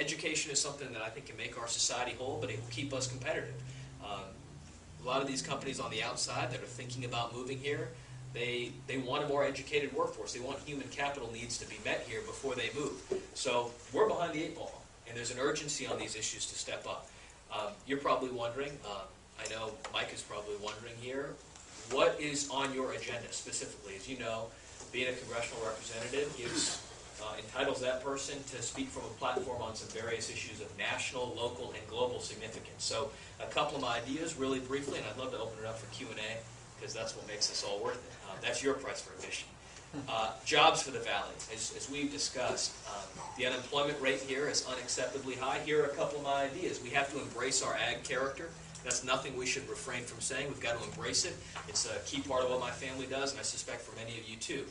education is something that I think can make our society whole, but it will keep us competitive. A lot of these companies on the outside that are thinking about moving here, they want a more educated workforce. They want human capital needs to be met here before they move. So we're behind the 8 ball, and there's an urgency on these issues to step up. You're probably wondering, I know Mike is probably wondering here, what is on your agenda specifically? As you know, being a congressional representative entitles that person to speak from a platform on some various issues of national, local, and global significance. So a couple of my ideas really briefly, and I'd love to open it up for Q&A because that's what makes this all worth it. That's your price for admission. Jobs for the Valley. As we've discussed, the unemployment rate here is unacceptably high. Here are a couple of my ideas. We have to embrace our ag character. That's nothing we should refrain from saying. We've got to embrace it. It's a key part of what my family does, and I suspect for many of you too.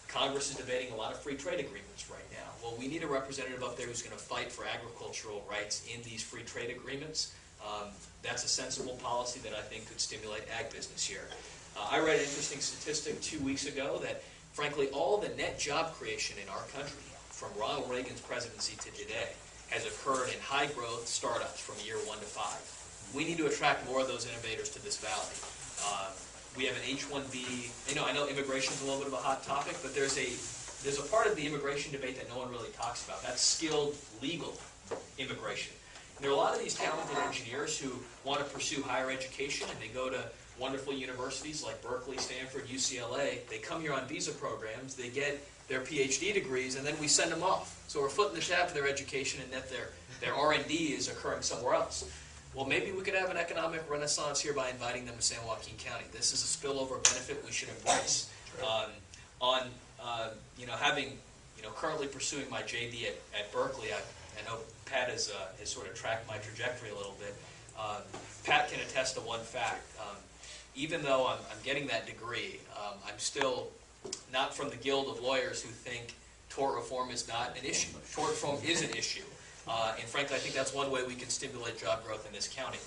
Congress is debating a lot of free trade agreements right now. Well, we need a representative up there who's going to fight for agricultural rights in these free trade agreements. That's a sensible policy that I think could stimulate ag business here. I read an interesting statistic 2 weeks ago that, frankly, all the net job creation in our country from Ronald Reagan's presidency to today has occurred in high-growth startups from year 1 to 5. We need to attract more of those innovators to this valley. We have an H-1B. I know immigration is a little bit of a hot topic, but there's a part of the immigration debate that no one really talks about. That's skilled, legal immigration. And there are a lot of these talented engineers who want to pursue higher education, and they go to wonderful universities like Berkeley, Stanford, UCLA. They come here on visa programs, they get their PhD degrees, and then we send them off. So we're footing the shaft of their education, and that their R&D is occurring somewhere else. Well, maybe we could have an economic renaissance here by inviting them to San Joaquin County. This is a spillover benefit we should embrace. Having currently pursuing my JD at Berkeley, I know Pat has sort of tracked my trajectory a little bit. Pat can attest to one fact. Even though I'm getting that degree, I'm still not from the Guild of lawyers who think tort reform is not an issue. Tort reform is an issue. And frankly, I think that's one way we can stimulate job growth in this county.